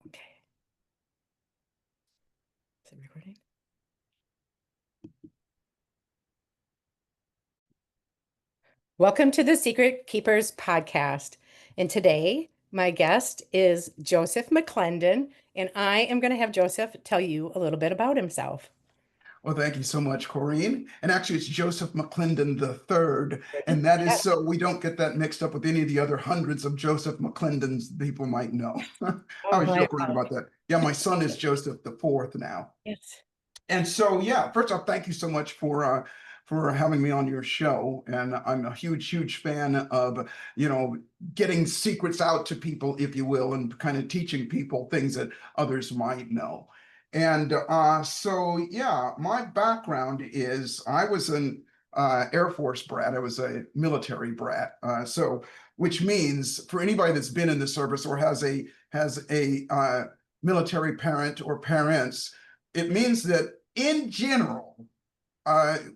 Okay. Is it recording? Welcome to the Secret Keepers Podcast. And today, my guest is Joseph McClendon, and I am going to have Joseph tell you a little bit about himself. Well, thank you so much, Corrine. And actually, it's Joseph McClendon III. And that is Yes. so we don't get that mixed up with any of the other hundreds of Joseph McClendons people might know. I Oh, always my joke around about that. Yeah, my son is Joseph the fourth now. Yes. And so, yeah, first off, thank you so much for having me on your show. And I'm a huge, huge fan of, getting secrets out to people, if you will, and kind of teaching people things that others might know. And so, yeah, my background is I was an Air Force brat. I was a military brat. Which means for anybody that's been in the service or has a military parent or parents, it means that in general,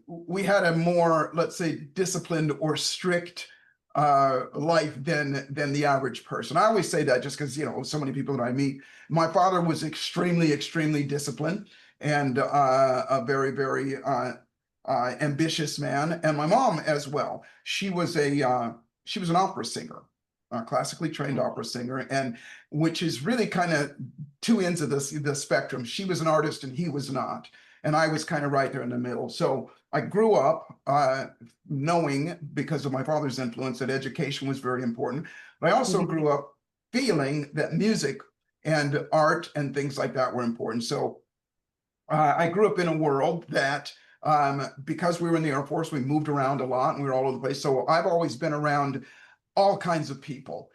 we had a more, let's say, disciplined or strict life than the average person. I always say that just because so many people that I meet. My father was extremely, extremely disciplined and a very, very ambitious man, and my mom as well. She was an opera singer. Classically trained opera singer, and which is really kind of two ends of the spectrum. She was an artist and he was not, and I was kind of right there in the middle. So I grew up knowing, because of my father's influence, that education was very important. But I also Mhm. grew up feeling that music and art and things like that were important. So I grew up in a world that, because we were in the Air Force, we moved around a lot and we were all over the place. So I've always been around all kinds of people,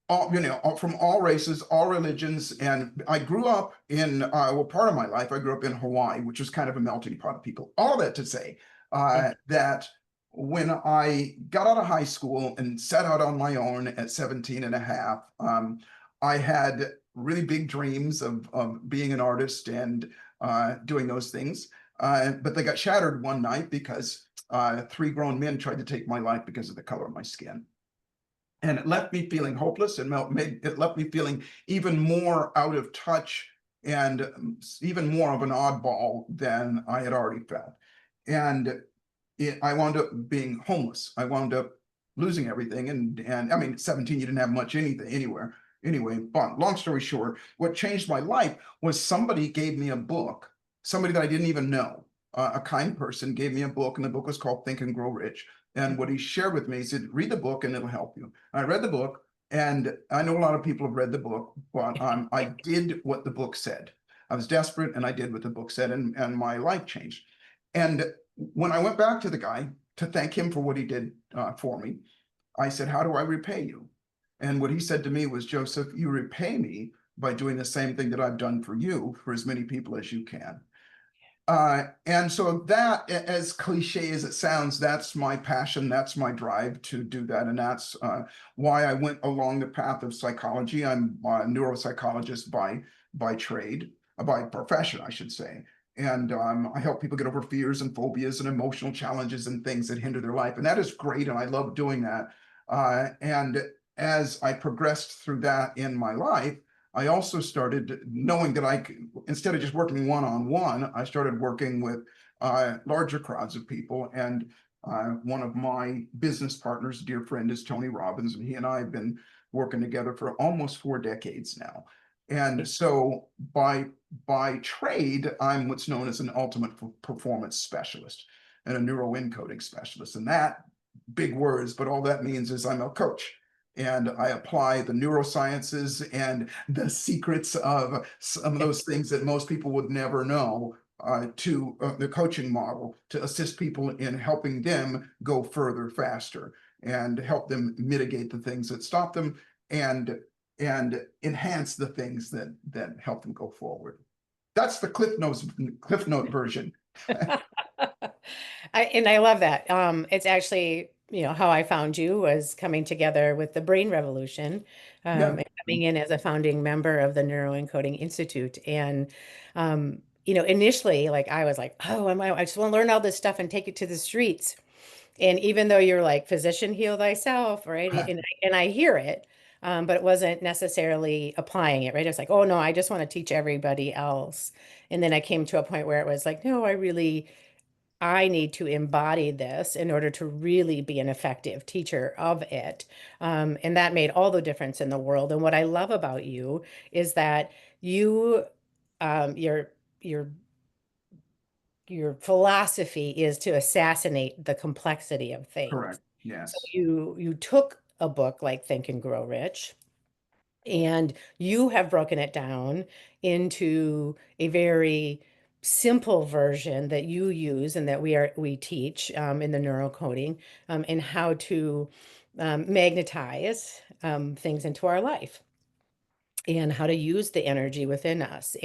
from all races, all religions. And I grew up in, part of my life, I grew up in Hawaii, which was kind of a melting pot of people. All that to say that when I got out of high school and set out on my own at 17 and a half, I had really big dreams of being an artist and doing those things. But they got shattered one night because three grown men tried to take my life because of the color of my skin. And it left me feeling hopeless, and it left me feeling even more out of touch and even more of an oddball than I had already felt. And I wound up being homeless. I wound up losing everything. And I mean, 17, you didn't have much anything anywhere. Anyway, but long story short, what changed my life was somebody gave me a book, somebody that I didn't even know. A kind person gave me a book, and the book was called Think and Grow Rich. And what he shared with me, he said, read the book and it'll help you. I read the book, and I know a lot of people have read the book, but I did what the book said. I was desperate and I did what the book said, and my life changed. And when I went back to the guy to thank him for what he did for me, I said, how do I repay you? And what he said to me was, Joseph, you repay me by doing the same thing that I've done for you for as many people as you can. And so that, as cliche as it sounds, that's my passion, that's my drive to do that. And that's why I went along the path of psychology. I'm a neuropsychologist by trade, by profession, I should say. And I help people get over fears and phobias and emotional challenges and things that hinder their life. And that is great. And I love doing that. And as I progressed through that in my life, I also started knowing that instead of just working one-on-one, I started working with larger crowds of people. And one of my business partners, dear friend, is Tony Robbins, and he and I have been working together for almost 4 decades now. And so by trade, I'm what's known as an ultimate performance specialist and a neuroencoding specialist. And that, big words, but all that means is I'm a coach. And I apply the neurosciences and the secrets of some of those things that most people would never know to the coaching model to assist people in helping them go further faster and help them mitigate the things that stop them and enhance the things that help them go forward. That's the Cliff Note version. I love that. It's actually, how I found you was coming together with the Brain Revolution, Yeah. and coming in as a founding member of the Neuroencoding Institute. And, initially, like I was like, oh, I just want to learn all this stuff and take it to the streets. And even though you're like physician heal thyself, right? And I hear it, but it wasn't necessarily applying it, right? It was like, oh no, I just want to teach everybody else. And then I came to a point where it was like, no, I need to embody this in order to really be an effective teacher of it. And that made all the difference in the world. And what I love about you is that you, um, your, your, your philosophy is to assassinate the complexity of things. Correct. So Yes. you took a book like Think and Grow Rich, and you have broken it down into a very simple version that you use and that we teach in the neurocoding, and how to magnetize things into our life and how to use the energy within us.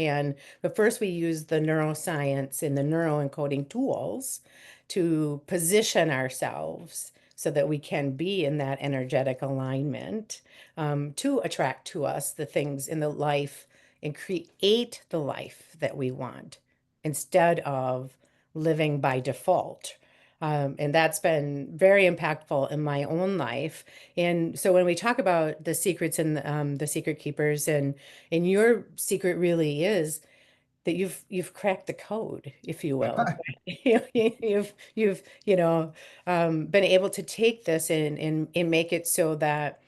But first, we use the neuroscience and the neuroencoding tools to position ourselves so that we can be in that energetic alignment, to attract to us the things in the life and create the life that we want instead of living by default. And that's been very impactful in my own life. And so when we talk about the secrets and the secret keepers, and your secret really is that you've cracked the code, if you will. You've been able to take this and make it so that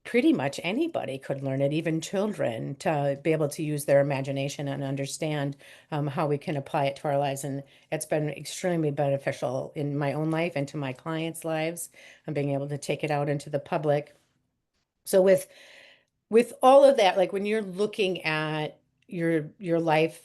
pretty much anybody could learn it, even children, to be able to use their imagination and understand how we can apply it to our lives. And it's been extremely beneficial in my own life and to my clients' lives, and being able to take it out into the public. So with all of that, like when you're looking at your life,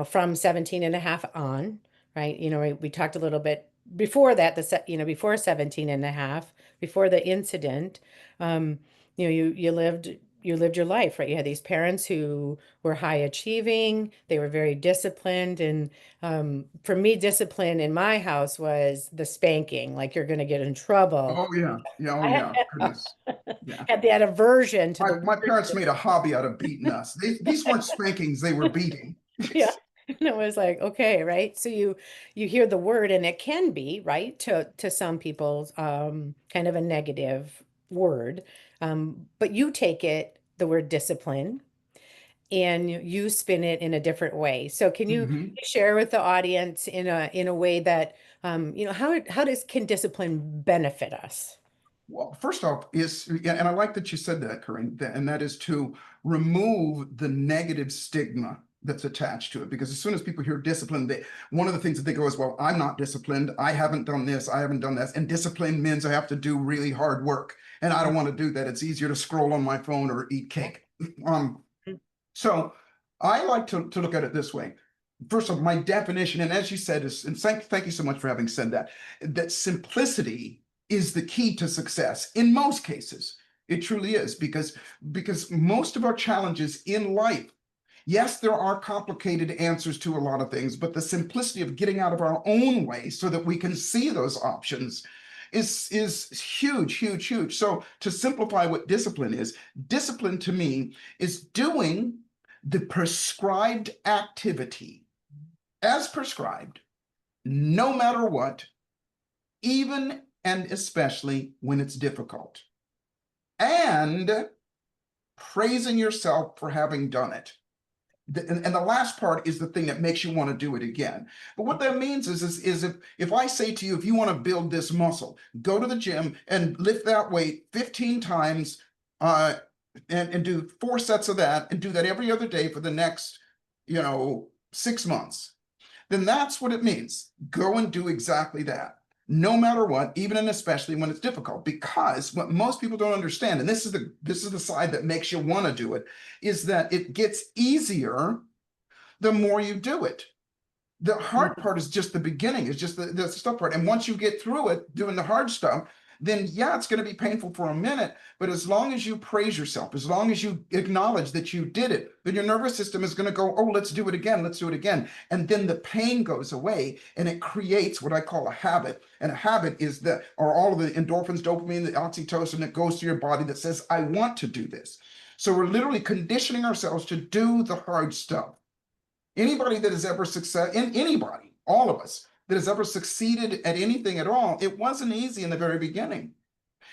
from 17 and a half on, right? We talked a little bit before that, before 17 and a half, before the incident, um, you lived your life, right? You had these parents who were high achieving, they were very disciplined. And for me, discipline in my house was the spanking, like you're going to get in trouble. Oh yeah. Yeah. Oh I yeah. Goodness. Yeah. had that aversion to the My word. parents made a hobby out of beating us. These weren't spankings, they were beating. Yeah. And it was like, okay, right? So you hear the word, and it can be, right, to some people, kind of a negative word. But you take it, the word discipline, and you spin it in a different way. So can you Mhm. share with the audience in a way that how does can discipline benefit us? Well, first off, yeah, and I like that you said that, Corinne, and that is to remove the negative stigma that's attached to it. Because as soon as people hear discipline, one of the things that they go is, well, I'm not disciplined. I haven't done this. I haven't done this. And discipline means I have to do really hard work. And I don't want to do that. It's easier to scroll on my phone or eat cake. Um, so I like to look at it this way. First of all, my definition, and as you said, and thank you so much for having said that, that simplicity is the key to success in most cases. It truly is, because most of our challenges in life, yes, there are complicated answers to a lot of things, but the simplicity of getting out of our own way so that we can see those options is huge, huge, huge. So to simplify what discipline to me is doing the prescribed activity as prescribed, no matter what, even and especially when it's difficult, and praising yourself for having done it. And the last part is the thing that makes you want to do it again. But what that means is if I say to you, if you want to build this muscle, go to the gym and lift that weight 15 times, and do 4 sets of that, and do that every other day for the next, 6 months, then that's what it means. Go and do exactly that, no matter what, even and especially when it's difficult. Because what most people don't understand, and this is the side that makes you want to do it, is that it gets easier the more you do it. The hard part is just the beginning, is just the stuff part. And once you get through it, doing the hard stuff, then yeah, it's going to be painful for a minute. But as long as you praise yourself, as long as you acknowledge that you did it, then your nervous system is going to go, oh, let's do it again. Let's do it again. And then the pain goes away, and it creates what I call a habit. And a habit are all of the endorphins, dopamine, the oxytocin that goes to your body that says, I want to do this. So we're literally conditioning ourselves to do the hard stuff. Anybody that has ever anybody, all of us that has ever succeeded at anything at all, it wasn't easy in the very beginning.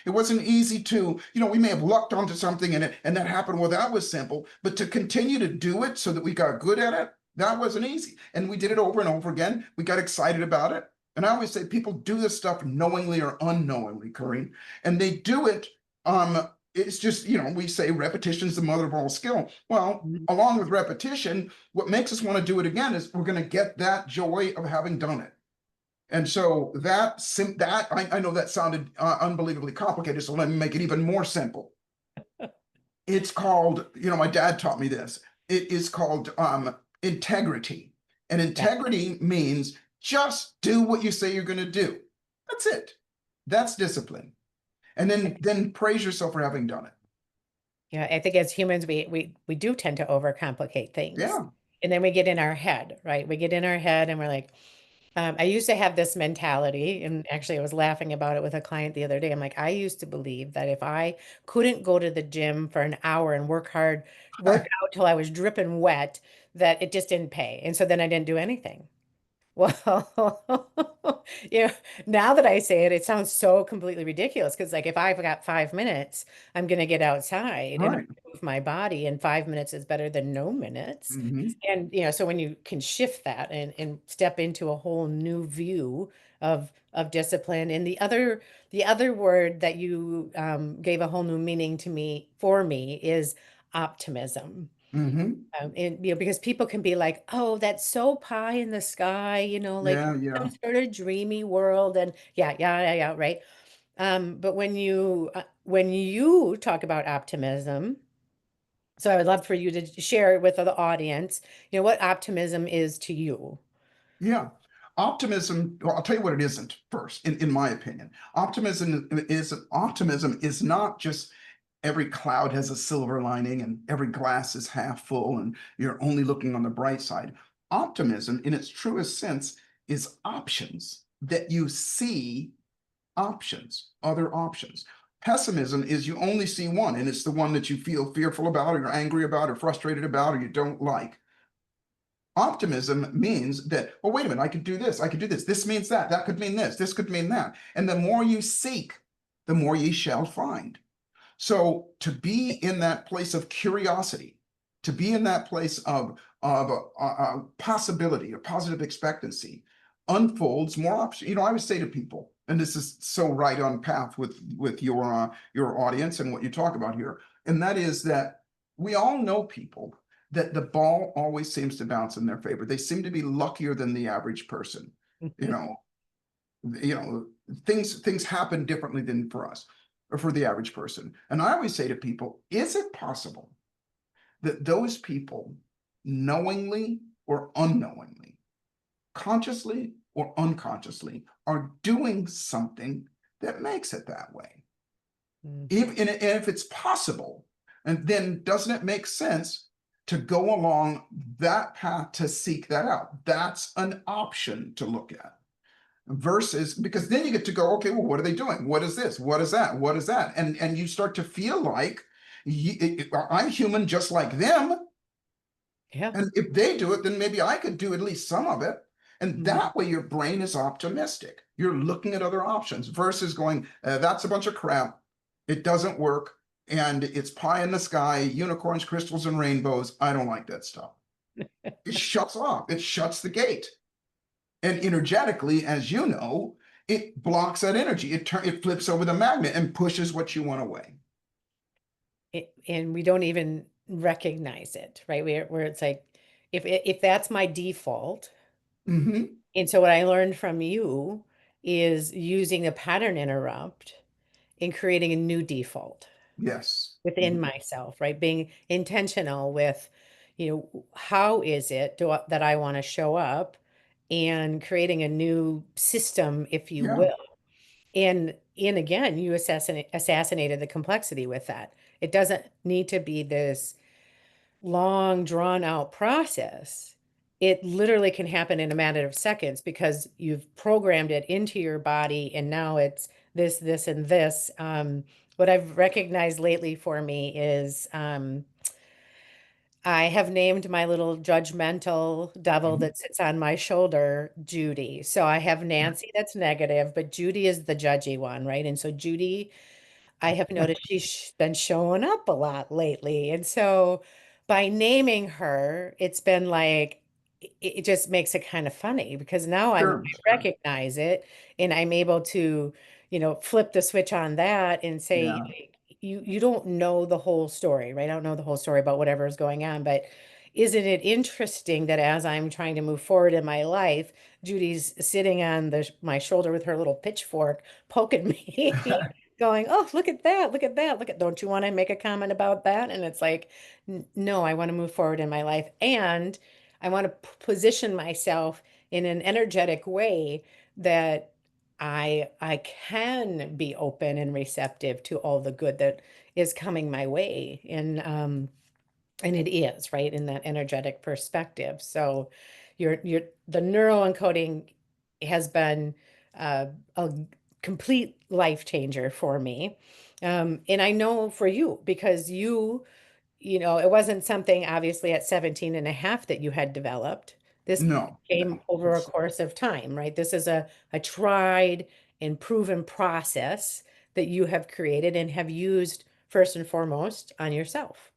It wasn't easy to, we may have lucked onto something and that happened. Well, that was simple, but to continue to do it so that we got good at it, that wasn't easy. And we did it over and over again. We got excited about it. And I always say people do this stuff knowingly or unknowingly, Corinne, and they do it. It's just, we say repetition is the mother of all skill. Well, Mhm. along with repetition, what makes us want to do it again is we're going to get that joy of having done it. And so I know that sounded unbelievably complicated, so let me make it even more simple. It's called, my dad taught me this. It is called integrity. And Yeah. integrity means just do what you say you're going to do. That's it. That's discipline. And then praise yourself for having done it. Yeah, I think as humans, we do tend to overcomplicate things, Yeah. and then we get in our head, right? We get in our head, and we're like, I used to have this mentality, and actually, I was laughing about it with a client the other day. I'm like, I used to believe that if I couldn't go to the gym for an hour and work out till I was dripping wet, that it just didn't pay, and so then I didn't do anything. Well, you know, now that I say it, it sounds so completely ridiculous because, like, if I've got 5 minutes, I'm going to get outside and Right. move my body, and 5 minutes is better than no minutes. Hmm. And, so when you can shift that and step into a whole new view of discipline, and the other word that you gave a whole new meaning to me for me is optimism. Hmm. And because people can be like, oh, that's so pie in the sky, like Yeah, yeah. some sort of dreamy world, and yeah, yeah, yeah, yeah, right. But when you talk about optimism, so I would love for you to share with the audience, what optimism is to you. Yeah. Optimism, well, I'll tell you what it isn't first, in my opinion. Optimism is not just every cloud has a silver lining and every glass is half full and you're only looking on the bright side. Optimism, in its truest sense, is options that you see options, other options. Pessimism is you only see one, and it's the one that you feel fearful about, or you're angry about, or frustrated about, or you don't like. Optimism means that, well, wait a minute, I could do this, I could do this. This means that, that could mean this could mean that. And the more you seek, the more ye shall find. So to be in that place of curiosity, to be in that place of possibility or positive expectancy, unfolds more options. I always say to people, and this is so right on path with your audience and what you talk about here, and that is that we all know people that the ball always seems to bounce in their favor. They seem to be luckier than the average person. You know, you know, things happen differently than for us or for the average person. And I always say to people, is it possible that those people knowingly or unknowingly, consciously or unconsciously, are doing something that makes it that way? Mhm. If it's possible, and then doesn't it make sense to go along that path to seek that out? That's an option to look at. Versus, because then you get to go, okay, well, what are they doing? What is this? What is that? What is that? And you start to feel like I'm human just like them. Yeah. And if they do it, then maybe I could do at least some of it. And Mhm. that way your brain is optimistic. You're looking at other options versus going, that's a bunch of crap. It doesn't work. And it's pie in the sky, unicorns, crystals, and rainbows. I don't like that stuff. It shuts off. It shuts the gate. And energetically, as you know, it blocks that energy. It flips over the magnet and pushes what you want away. And we don't even recognize it, right? Where it's like, if that's my default. Hmm. And so what I learned from you is using a pattern interrupt and creating a new default Yes. within myself, right? Being intentional with, how is it that I want to show up, and creating a new system, if you Yeah. will. And again, you assassinated the complexity with that. It doesn't need to be this long, drawn out process. It literally can happen in a matter of seconds because you've programmed it into your body, and now it's this, this, and this. What I've recognized lately for me is I have named my little judgmental devil Mhm. that sits on my shoulder Judy. So I have Nancy that's negative, but Judy is the judgy one, right? And so Judy, I have noticed she's been showing up a lot lately. And so by naming her, it's been like, it just makes it kind of funny because now I Sure, sure. recognize it and I'm able to, flip the switch on that and say, Yeah. you don't know the whole story, right? I don't know the whole story about whatever is going on, but isn't it interesting that as I'm trying to move forward in my life, Judy's sitting on my shoulder with her little pitchfork poking me, going, "Oh, look at that, look at that, look at, don't you want to make a comment about that?" And it's like, No, I want to move forward in my life. And I want to position myself in an energetic way that I can be open and receptive to all the good that is coming my way. And it is, right, in that energetic perspective. So the neuroencoding has been a complete life changer for me. And I know for you, because it wasn't something obviously at 17 and a half that you had developed. This No, came no. over a course of time, right? This is a tried and proven process that you have created and have used first and foremost on yourself.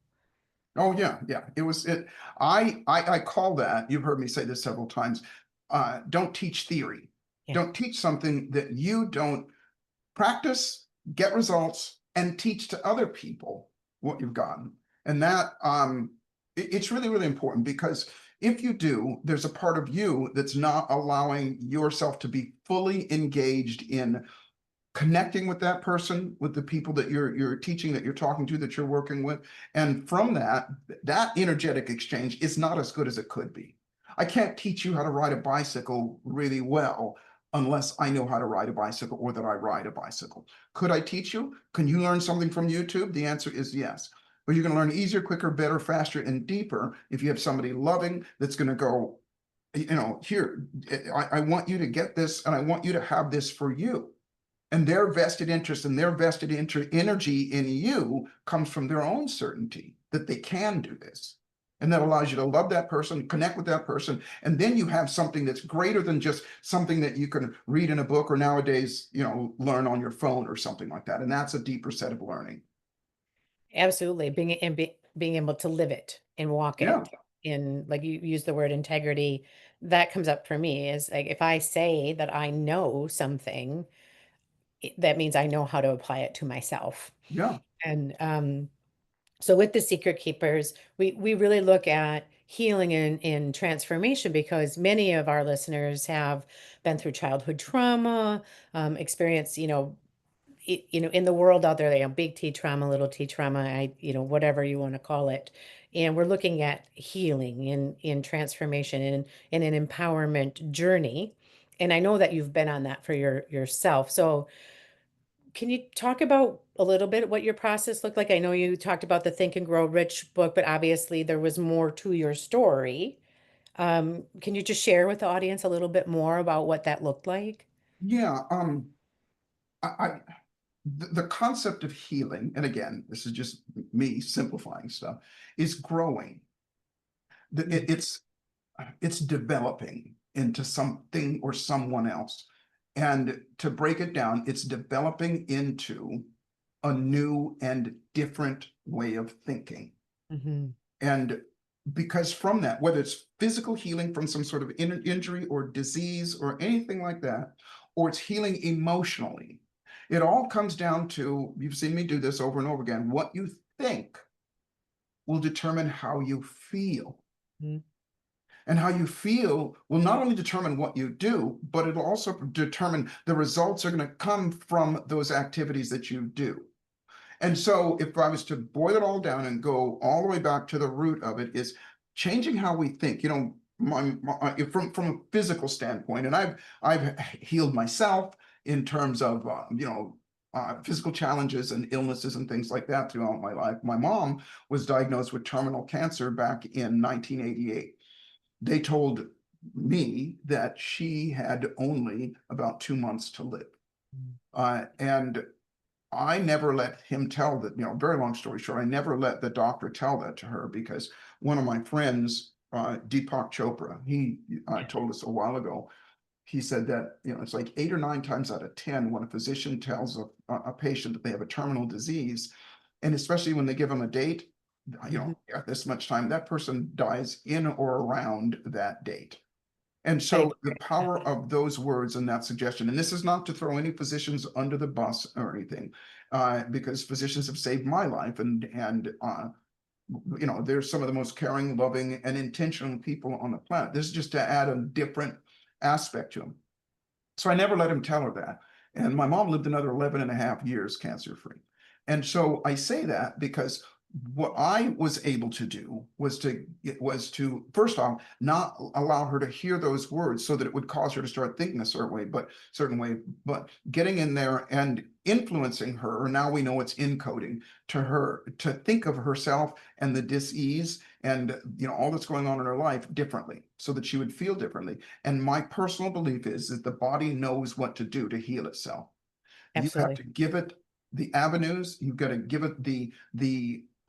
Oh yeah, yeah. It was it. I call that. You've heard me say this several times. Don't teach theory. Yeah. Don't teach something that you don't practice, get results, and teach to other people what you've gotten. And that it's really, really important because if you do, there's a part of you that's not allowing yourself to be fully engaged in connecting with that person, with the people that you're teaching, that you're talking to, that you're working with. And from that energetic exchange is not as good as it could be. I can't teach you how to ride a bicycle really well unless I know how to ride a bicycle or that I ride a bicycle. Could I teach you? Can you learn something from YouTube? The answer is yes. But you can learn easier, quicker, better, faster, and deeper if you have somebody loving that's going to go, here, I want you to get this and I want you to have this for you. And their vested interest and their vested energy in you comes from their own certainty that they can do this. And that allows you to love that person, connect with that person. And then you have something that's greater than just something that you can read in a book or nowadays, learn on your phone or something like that. And that's a deeper set of learning. Absolutely. Being able to live it and walk Yeah, it in, like you use the word integrity, that comes up for me is like if I say that I know something, that means I know how to apply it to myself. yeah, And so with the Secret Keepers, we really look at healing and transformation because many of our listeners have been through childhood trauma, experienced, in the world out there, they have big T trauma, little T trauma, whatever you want to call it. And we're looking at healing in transformation and in an empowerment journey. And I know that you've been on that for yourself. So can you talk about a little bit what your process looked like? I know you talked about the Think and Grow Rich book, but obviously there was more to your story. Can you just share with the audience a little bit more about what that looked like? yeah. I the concept of healing, and again, this is just me simplifying stuff, is growing. Mm, It's developing into something or someone else. And to break it down, it's developing into a new and different way of thinking. mhm, And because from that, whether it's physical healing from some sort of injury or disease or anything like that, or it's healing emotionally, it all comes down to, you've seen me do this over and over again, what you think will determine how you feel. mhm, And how you feel will not only determine what you do, but it'll also determine the results are going to come from those activities that you do. And so if I was to boil it all down and go all the way back to the root of it is changing how we think, from a physical standpoint. And I've healed myself in terms of, physical challenges and illnesses and things like that throughout my life. My mom was diagnosed with terminal cancer back in 1988. They told me that she had only about 2 months to live. And I never let him tell that, very long story short, I never let the doctor tell that to her because one of my friends, Deepak Chopra, he yeah. told us a while ago, he said that, it's like 8 or 9 times out of 10 when a physician tells a patient that they have a terminal disease, and especially when they give them a date, Mhm. at this much time, that person dies in or around that date. And I so the agree. power of those words and that suggestion, and this is not to throw any physicians under the bus or anything, because physicians have saved my life, and they're some of the most caring, loving, and intentional people on the planet. This is just to add a different aspect to them. So I never let him tell her that. And my mom lived another 11 and a half years cancer free. And so I say that because what I was able to do was to first off not allow her to hear those words so that it would cause her to start thinking a certain way, but getting in there and influencing her. Now we know it's encoding to her to think of herself and the dis-ease and all that's going on in her life differently, so that she would feel differently. And my personal belief is that the body knows what to do to heal itself. You have Absolutely. to give it the avenues. You've got to give it the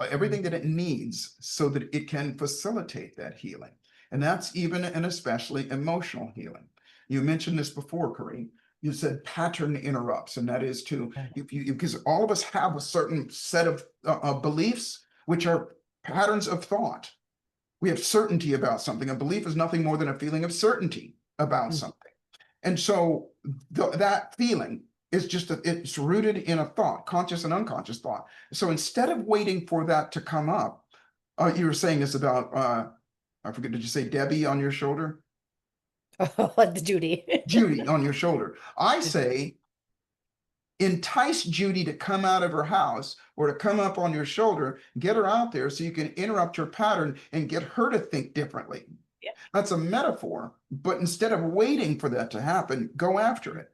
everything that it needs so that it can facilitate that healing. And that's even and especially emotional healing. You mentioned this before, Corrine. You said pattern interrupts, and that is to, Right. if you, because all of us have a certain set of beliefs, which are patterns of thought. We have certainty about something. A belief is nothing more than a feeling of certainty about Mhm. something. And so that feeling is it's rooted in a thought, conscious and unconscious thought. So instead of waiting for that to come up, you were saying this about, I forget, did you say Debbie on your shoulder? Oh, the Judy. Judy on your shoulder. I say, entice Judy to come out of her house or to come up on your shoulder, get her out there so you can interrupt her pattern and get her to think differently. Yeah, That's a metaphor, but instead of waiting for that to happen, go after it.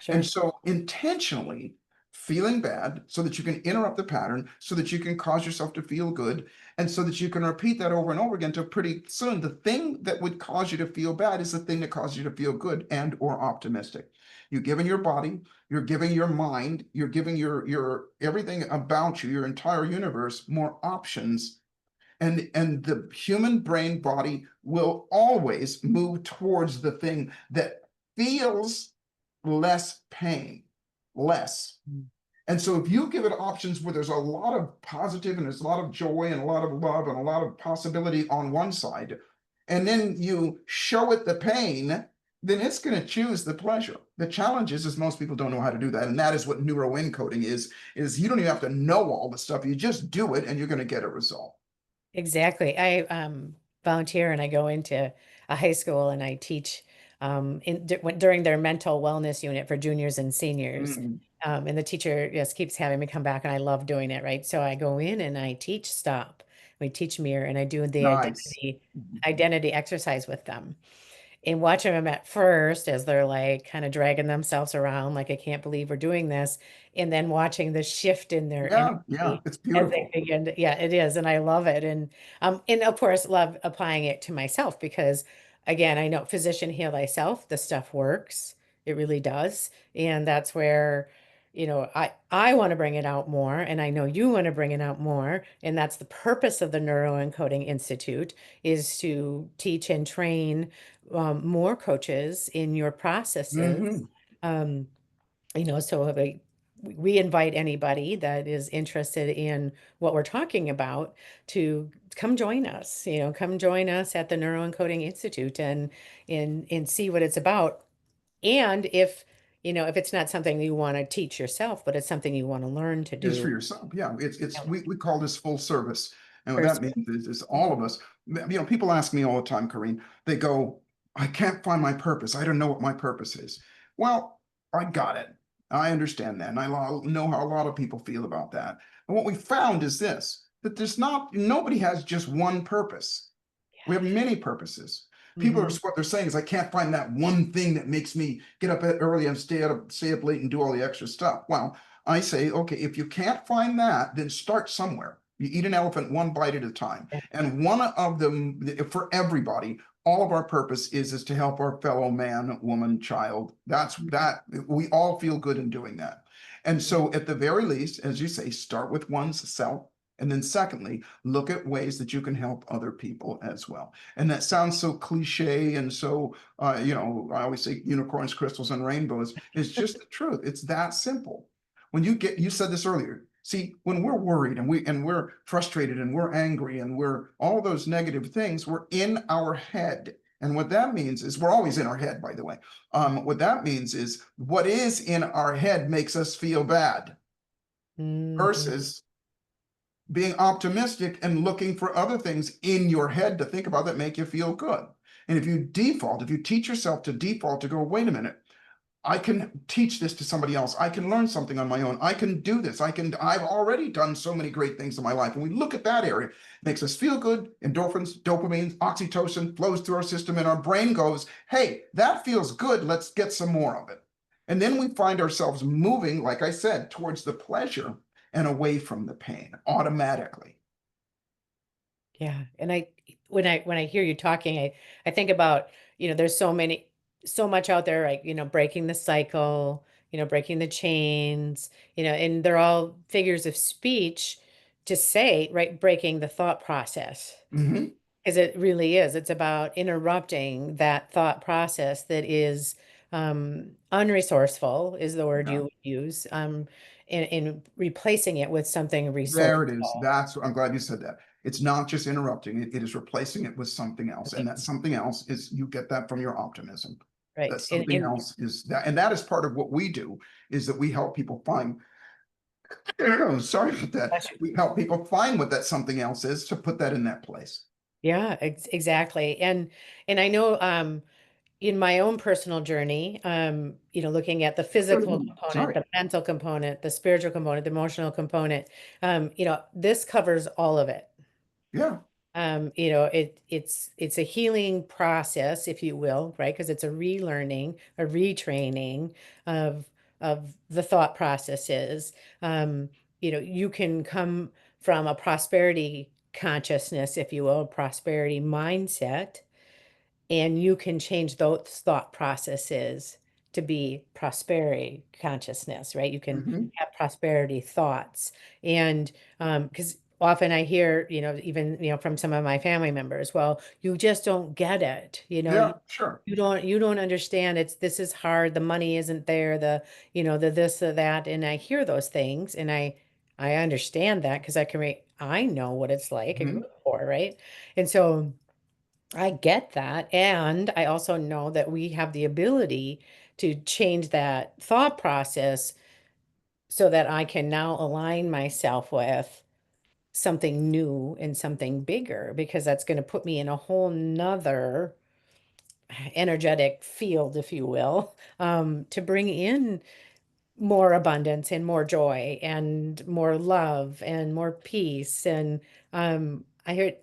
And sure. so intentionally feeling bad so that you can interrupt the pattern, so that you can cause yourself to feel good, and so that you can repeat that over and over again until pretty soon the thing that would cause you to feel bad is the thing that causes you to feel good and or optimistic. You're giving your body, you're giving your mind, you're giving your everything about you, your entire universe, more options. And the human brain body will always move towards the thing that feels less pain, less. Mm. And so if you give it options where there's a lot of positive and there's a lot of joy and a lot of love and a lot of possibility on one side, and then you show it the pain, then it's going to choose the pleasure. The challenge is most people don't know how to do that. And that is what neuroencoding is you don't even have to know all the stuff. You just do it and you're going to get a result. Exactly. I volunteer and I go into a high school and I teach during their mental wellness unit for juniors and seniors. Mm, And the teacher just keeps having me come back and I love doing it, right? So I go in and I teach stop. We teach mirror and I do the nice. identity exercise with them. And watching them at first as they're like kind of dragging themselves around, like, I can't believe we're doing this. And then watching the shift in their Yeah, yeah, energy it's as they beautiful. begin to, yeah, it is. And I love it. And of course, love applying it to myself because again, I know physician heal thyself, the stuff works. It really does. And that's where, I want to bring it out more. And I know you want to bring it out more. And that's the purpose of the Neuroencoding Institute is to teach and train more coaches in your processes. Hmm. Um, so we invite anybody that is interested in what we're talking about to come join us, come join us at the Neuroencoding Institute and see what it's about. And if it's not something you want to teach yourself, but it's something you want to learn to Just for do. yourself. Yeah, Yeah, we call this full service. And what that first. means is all of us, people ask me all the time, Corrine, they go, I can't find my purpose. I don't know what my purpose is. Well, I got it. I understand that. And I know how a lot of people feel about that. And what we found is this, that nobody has just one purpose. We have many purposes. People are Hmm. what they're saying is I can't find that one thing that makes me get up early and stay up late and do all the extra stuff. Well, I say, okay, if you can't find that, then start somewhere. You eat an elephant one bite at a time. Yeah. And one of them for everybody, all of our purpose is to help our fellow man, woman, child. That's that we all feel good in doing that. And so at the very least, as you say, start with one's self. And then secondly, look at ways that you can help other people as well. And that sounds so cliche and so, I always say unicorns, crystals, and rainbows. It's just the truth. It's that simple. When you said this earlier, see, when we're worried and we're frustrated and we're angry and we're all those negative things, we're in our head. And what that means is we're always in our head, by the way. What that means is what is in our head makes us feel bad versus being optimistic and looking for other things in your head to think about that make you feel good. And if you teach yourself to default to go, wait a minute, I can teach this to somebody else. I can learn something on my own. I can do this. I've already done so many great things in my life. And we look at that area, it makes us feel good. Endorphins, dopamine, oxytocin flows through our system and our brain goes, hey, that feels good. Let's get some more of it. And then we find ourselves moving, like I said, towards the pleasure and away from the pain automatically. Yeah. And when I hear you talking, I think about, there's so much out there, like, breaking the cycle, breaking the chains, and they're all figures of speech to say, right, breaking the thought process. Mm-hmm. Because it really is. It's about interrupting that thought process that is unresourceful, is the word Yeah. you would use, and replacing it with something There it is. resourceful. I'm glad you said that. It's not just interrupting it, it is replacing it with something else. And that Right. something else is you get that from your optimism. That Right. something else is that, and that is part of what we do, is that we help people find, sorry about that. We help people find what that something else is to put that in that place. Yeah, exactly. And I know in my own personal journey, looking at the physical component, Sorry. the mental component, the spiritual component, the emotional component, this covers all of it. Yeah. It's a healing process, if you will, right? Because it's a relearning, a retraining of the thought processes. You can come from a prosperity consciousness, if you will, a prosperity mindset, and you can change those thought processes to be prosperity consciousness, right? You can Mm-hmm. have prosperity thoughts. And because often I hear, even, from some of my family members, well, you just don't get it. Yeah, sure. You don't understand. This is hard. The money isn't there, the this, or that. And I hear those things and I understand that because I know what it's like. I grew Mm-hmm. up poor, right? And so I get that. And I also know that we have the ability to change that thought process so that I can now align myself with something new and something bigger, because that's going to put me in a whole nother energetic field, if you will, to bring in more abundance and more joy and more love and more peace. And I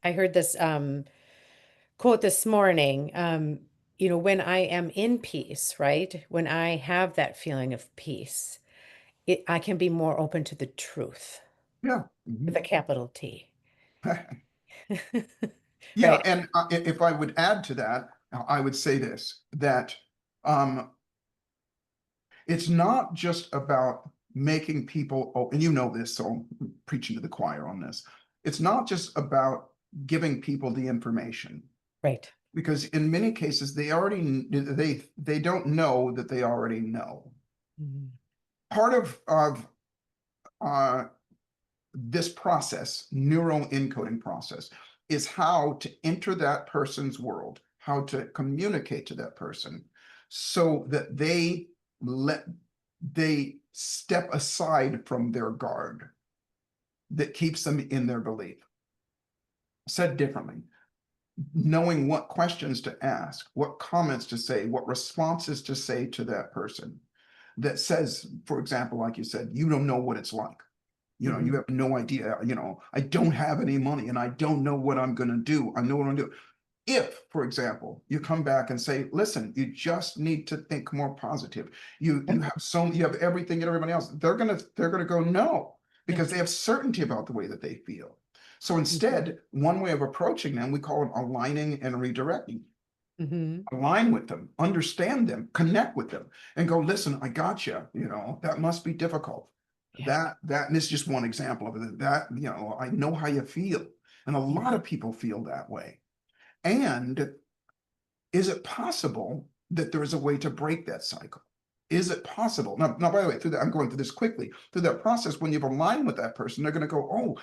heard this quote this morning. When I am in peace, right? When I have that feeling of peace, I can be more open to the truth Yeah. with a capital T. Mm-hmm. Yeah, Right. and if I would add to that, I would say this, that um, it's not just about making people, oh, and you know this, so I'm preaching to the choir on this. It's not just about giving people the information, Right. because in many cases they don't know that they already know. Mhm. Part of uh, this process, neuroencoding process, is how to enter that person's world, how to communicate to that person so that they step aside from their guard that keeps them in their belief. Said differently, knowing what questions to ask, what comments to say, what responses to say to that person that says, for example, like you said, you don't know what it's like. You Mhm. have no idea, I don't have any money and I don't know what I'm going to do. I know what I'm doing. If, for example, you come back and say, listen, you just need to think more positive. You have everything and everybody else. They're gonna go no, Yeah. because they have certainty about the way that they feel. So Mhm. instead, one way of approaching them, we call it aligning and redirecting. Mhm. Align with them, understand them, connect with them, and go, listen, I got you. That must be difficult. Yeah. that and this is just one example of it. That, I know how you feel. And a lot of people feel that way. And is it possible that there is a way to break that cycle? Is it possible? Now, by the way, through that, I'm going through this quickly. Through that process, when you've aligned with that person, they're going to go, oh,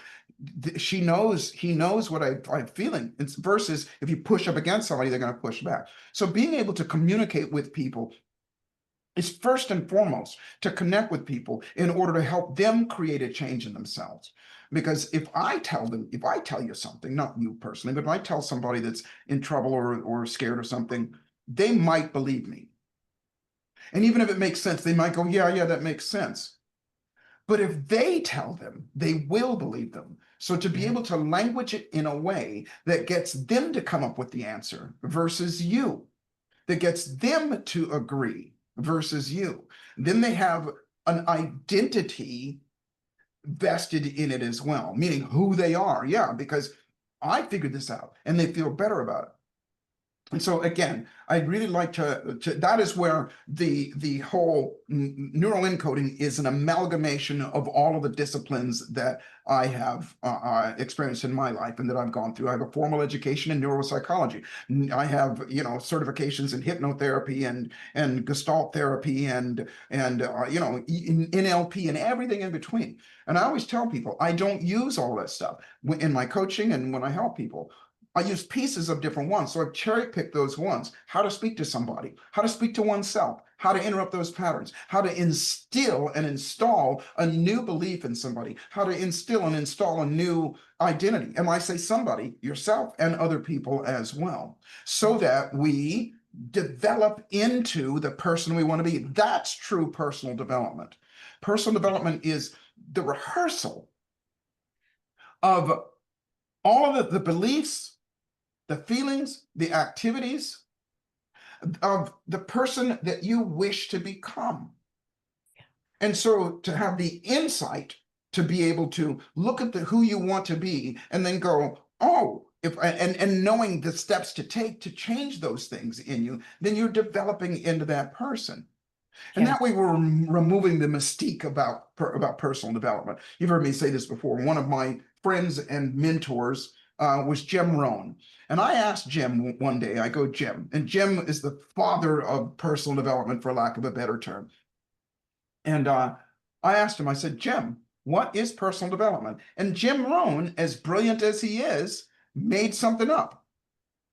she knows, he knows what I'm feeling. It's versus if you push up against somebody, they're going to push back. So being able to communicate with people is first and foremost to connect with people in order to help them create a change in themselves. Because if I tell you something, not you personally, but if I tell somebody that's in trouble or scared or something, they might believe me. And even if it makes sense, they might go, yeah, that makes sense. But if they tell them, they will believe them. So to be Yeah. able to language it in a way that gets them to come up with the answer versus you, that gets them to agree versus you. Then they have an identity vested in it as well, meaning who they are. Yeah, because I figured this out and they feel better about it. And so again, I'd really like that is where the whole neuroencoding is an amalgamation of all of the disciplines that I have experienced in my life and that I've gone through. I have a formal education in neuropsychology. I have, certifications in hypnotherapy and Gestalt therapy and NLP and everything in between. And I always tell people I don't use all that stuff in my coaching and when I help people. I use pieces of different ones. So I've cherry picked those ones, how to speak to somebody, how to speak to oneself, how to interrupt those patterns, how to instill and install a new belief in somebody, how to instill and install a new identity. And I say somebody, yourself and other people as well, so that we develop into the person we want to be. That's true personal development. Personal development is the rehearsal of all of the beliefs, the feelings, the activities of the person that you wish to become. And so to have the insight to be able to look at who you want to be and then go, oh, and knowing the steps to take to change those things in you, then you're developing into that person. And Yeah. that way we're removing the mystique about personal development. You've heard me say this before. One of my friends and mentors was Jim Rohn. And I asked Jim one day, I go, Jim, and Jim is the father of personal development, for lack of a better term. And I asked him, I said, Jim, what is personal development? And Jim Rohn, as brilliant as he is, made something up.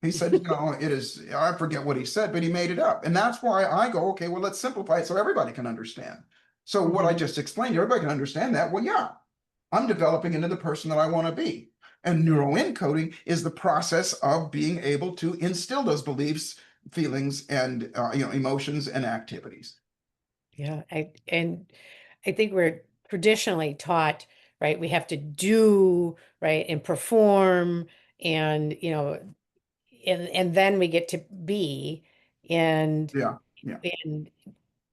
He said, it is, I forget what he said, but he made it up. And that's why I go, okay, well, let's simplify it so everybody can understand. So what I just explained, everybody can understand that. Well, yeah, I'm developing into the person that I want to be. And neuroencoding is the process of being able to instill those beliefs, feelings, and emotions and activities. Yeah. And I think we're traditionally taught, right? We have to do, right, and perform and, and then we get to be. And Yeah, yeah, and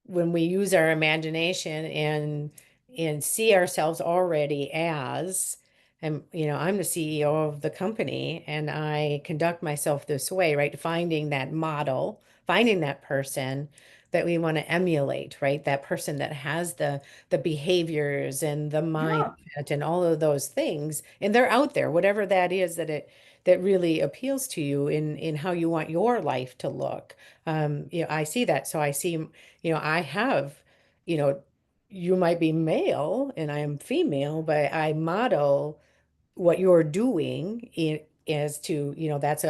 when we use our imagination and see ourselves already as, and I'm the CEO of the company and I conduct myself this way, right? Finding that model, finding that person that we want to emulate, right? That person that has the behaviors and the yeah, mindset and all of those things, and they're out there, whatever that is that really appeals to you in how you want your life to look. I see that. So I see, I have, you know, you might be male and I am female, but I model what you're doing is to, that's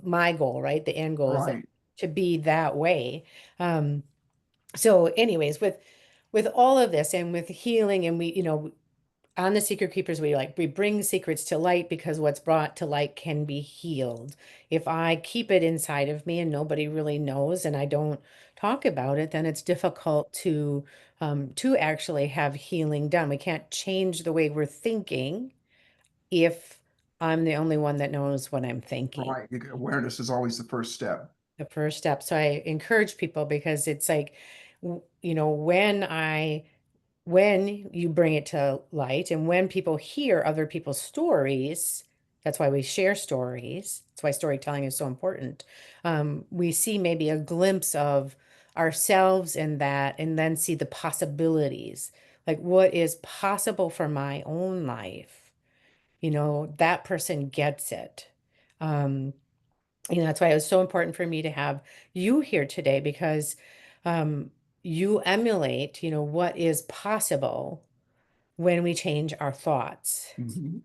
my goal, right? The end goal is that right, to be that way. Um, so anyways, with all of this and with healing and we, on the Secret Keepers, we bring secrets to light because what's brought to light can be healed. If I keep it inside of me and nobody really knows and I don't talk about it, then it's difficult to actually have healing done. We can't change the way we're thinking if I'm the only one that knows what I'm thinking. right. Awareness is always the first step. The first step. So I encourage people because it's like, when you bring it to light and when people hear other people's stories, that's why we share stories. That's why storytelling is so important. We see maybe a glimpse of ourselves in that and then see the possibilities. like what is possible for my own life, that person gets it. Um, that's why it was so important for me to have you here today because um, you emulate, what is possible when we change our thoughts. Mhm.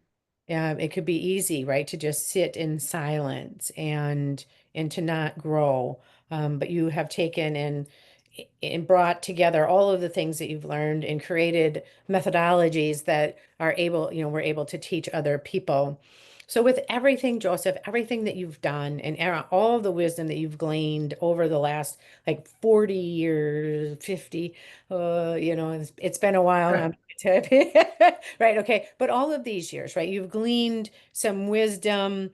It could be easy, right, to just sit in silence and to not grow. But you have taken and brought together all of the things that you've learned and created methodologies that are able, we're able to teach other people. So with everything, Joseph, everything that you've done and all the wisdom that you've gleaned over the last like 40 years, 50, it's been a while now. Right. Okay. But all of these years, right, you've gleaned some wisdom.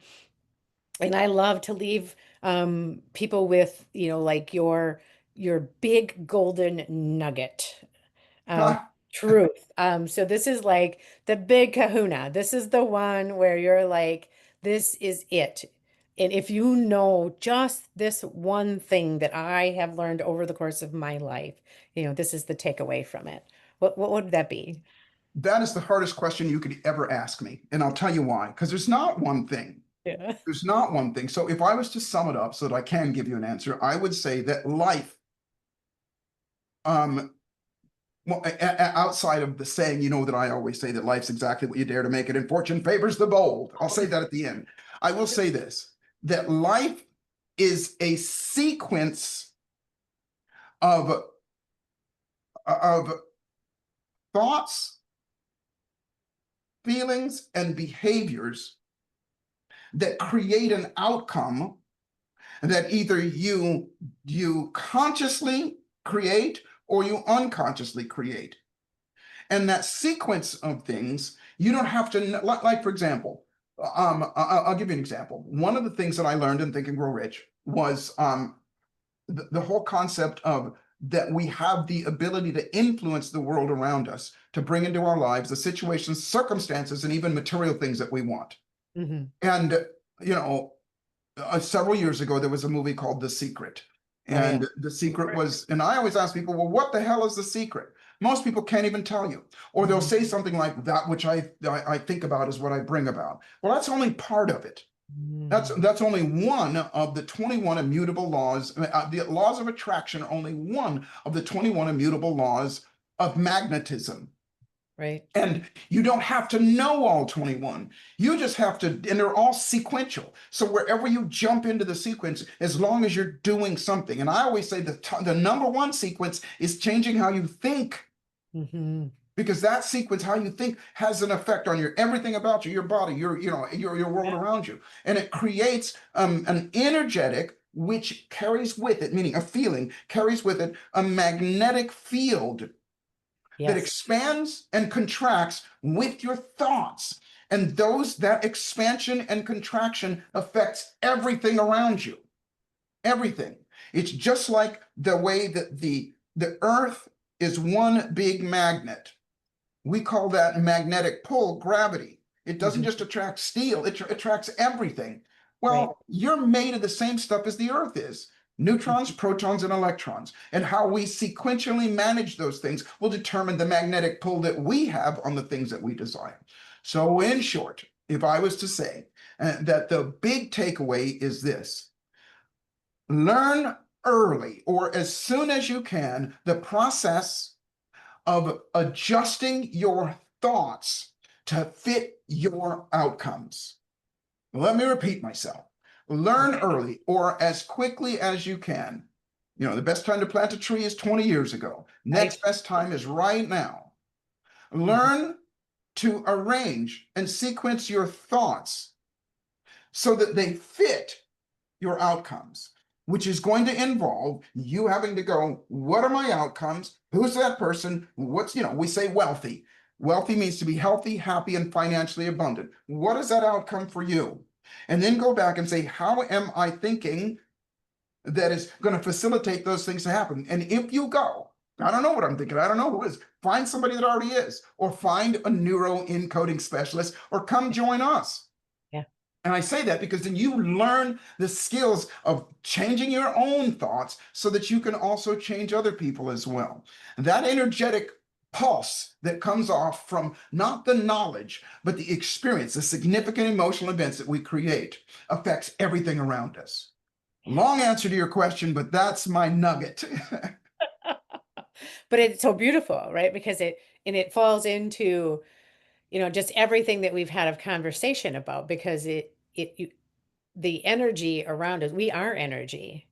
And I love to leave people with, like your big golden nugget. Um, Ah, truth. So this is like the big kahuna. This is the one where you're like, this is it. And if you know just this one thing that I have learned over the course of my life, this is the takeaway from it. What would that be? that is the hardest question you could ever ask me. And I'll tell you why. Because there's not one thing. Yeah. There's not one thing. So if I was to sum it up so that I can give you an answer, I would say that life, um, well, outside of the saying, that I always say that life's exactly what you dare to make it, and fortune favors the bold. I'll say that at the end. I will say this, that life is a sequence of, of thoughts, feelings, and behaviors that create an outcome that either you consciously create or you unconsciously create. And that sequence of things, you don't have to, like for example, I'll give you an example. One of the things that I learned in Think and Grow Rich was the whole concept of that we have the ability to influence the world around us, to bring into our lives the situations, circumstances, and even material things that we want. Hmm. And, you know, several years ago, there was a movie called The Secret. Oh yeah. And The Secret was, and I always ask people, well, what the hell is The Secret? Most people can't even tell you. Or they'll say something like, that which I think about is what I bring about. Well, that's only part of it. Mm. That's only one of the 21 immutable laws. The laws of attraction are only one of the 21 immutable laws of magnetism. Right. And you don't have to know all 21. You just have to, and they're all sequential. So wherever you jump into the sequence, as long as you're doing something. And I always say the number one sequence is changing how you think. Hmm. Because that sequence, how you think, has an effect on everything about you, your body, your world Yeah. around you. And it creates an energetic, which carries with it, meaning a feeling, carries with it a magnetic field that Yes. expands and contracts with your thoughts. And that expansion and contraction affects everything around you. Everything. It's just like the way that the earth is one big magnet. We call that magnetic pull gravity. It doesn't Hmm. just attract steel, it attracts everything. Right. Well, you're made of the same stuff as the earth is. Neutrons, protons, and electrons. And how we sequentially manage those things will determine the magnetic pull that we have on the things that we desire. So, in short, if I was to say that the big takeaway is this: learn early or as soon as you can the process of adjusting your thoughts to fit your outcomes. Let me repeat myself. Learn Okay. early or as quickly as you can. The best time to plant a tree is 20 years ago. Right. Next best time is right now. Mhm. Learn to arrange and sequence your thoughts so that they fit your outcomes, which is going to involve you having to go, what are my outcomes? Who's that person? We say wealthy. Wealthy means to be healthy, happy, and financially abundant. What is that outcome for you? And then go back and say, how am I thinking that is going to facilitate those things to happen? And if you go, I don't know what I'm thinking, I don't know who is, find somebody that already is, or find a neuroencoding specialist, or come join us. Yeah. And I say that because then you learn the skills of changing your own thoughts so that you can also change other people as well. That energetic pulse that comes off from not the knowledge, but the experience, the significant emotional events that we create affects everything around us. Long answer to your question, but that's my nugget. But it's so beautiful, right? Because it falls into, just everything that we've had of conversation about, because the energy around us, we are energy,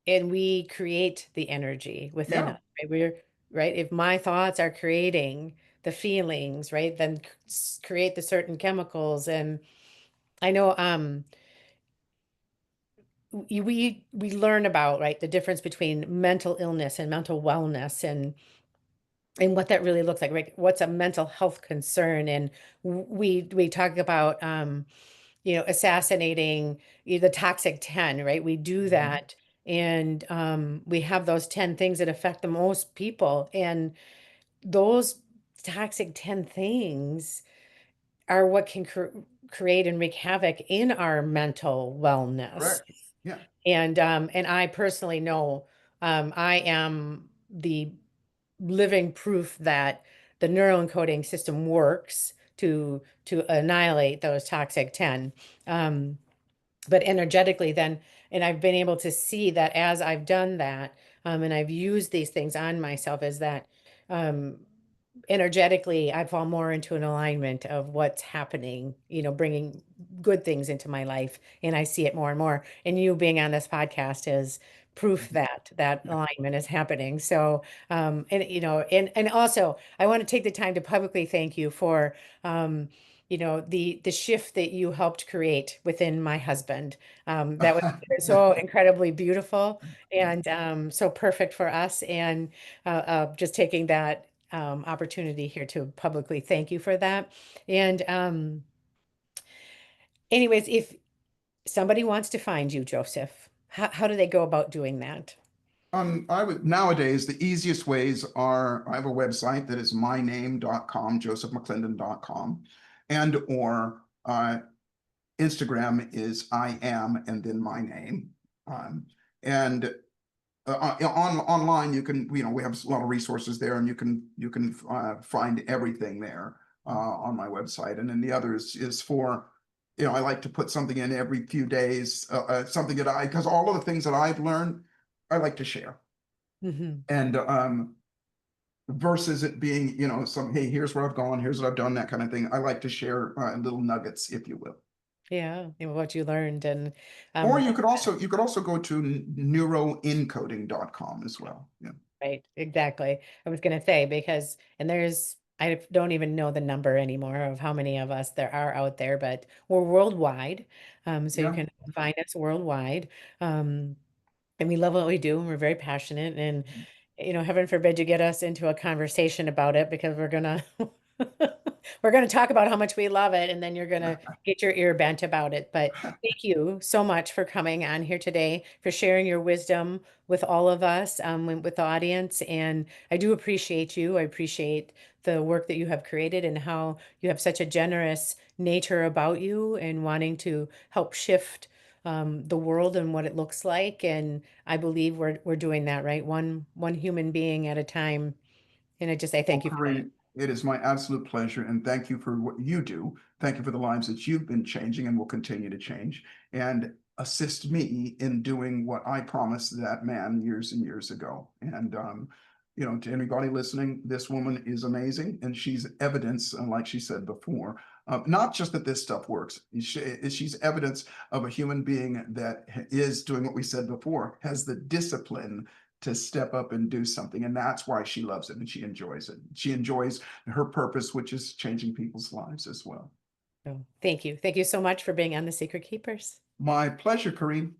and we create the energy within Yeah, us, right? Right. If my thoughts are creating the feelings, right, then create the certain chemicals. And I know, we learn about, right, the difference between mental illness and mental wellness, and what that really looks like, right? What's a mental health concern? And we talk about, assassinating the toxic 10, right? We do mhm, that. And we have those 10 things that affect the most people. And those toxic 10 things are what can create and wreak havoc in our mental wellness. correct. Yeah. And I personally know, I am the living proof that the neuroencoding system works to annihilate those toxic 10. Um, but energetically then, and I've been able to see that as I've done that, and I've used these things on myself, is that, um, energetically I fall more into an alignment of what's happening, bringing good things into my life, and I see it more and more. And you being on this podcast is proof Mhm. that that Yeah. alignment is happening. So, and also I want to take the time to publicly thank you for, the shift that you helped create within my husband. That was so incredibly beautiful, Yeah. and so perfect for us. And just taking that opportunity here to publicly thank you for that. And anyways, if somebody wants to find you, Joseph, how do they go about doing that? I would nowadays the easiest ways are I have a website that is myname.com, josephmcclendon.com, and or Instagram is I am and then my name. Um, and online we have a lot of resources there, and you can find everything there on my website. And then the other is for I like to put something in every few days, something that I because all of the things that I've learned I like to share. Hmm. And versus it being some, hey, here's where I've gone, here's what I've done, that kind of thing. I like to share little nuggets, if you will. Yeah, and what you learned. And Or um, you could also go to neuroencoding.com as well. Yeah. right, exactly. I was going to say, because, and I don't even know the number anymore of how many of us there are out there, but we're worldwide. So you Yeah. can find us worldwide. Um, and we love what we do, and we're very passionate. And, heaven forbid you get us into a conversation about it, because we're gonna we're gonna talk about how much we love it, and then you're gonna get your ear bent about it. But thank you so much for coming on here today, for sharing your wisdom with all of us, with the audience. And I do appreciate you. I appreciate the work that you have created, and how you have such a generous nature about you, and wanting to help shift the world and what it looks like. And I believe we're doing that, right? One human being at a time. And I Well, thank you for that. Corinne, it is my absolute pleasure, and thank you for what you do. Thank you for the lives that you've been changing and will continue to change, and assist me in doing what I promised that man years and years ago. And to anybody listening, this woman is amazing, and she's evidence, like she said before, not just that this stuff works. She's evidence of a human being that is doing what we said before, has the discipline to step up and do something. And that's why she loves it and she enjoys it. She enjoys her purpose, which is changing people's lives as well. So thank you. Thank you so much for being on the Secret Keepers. My pleasure, Kareem.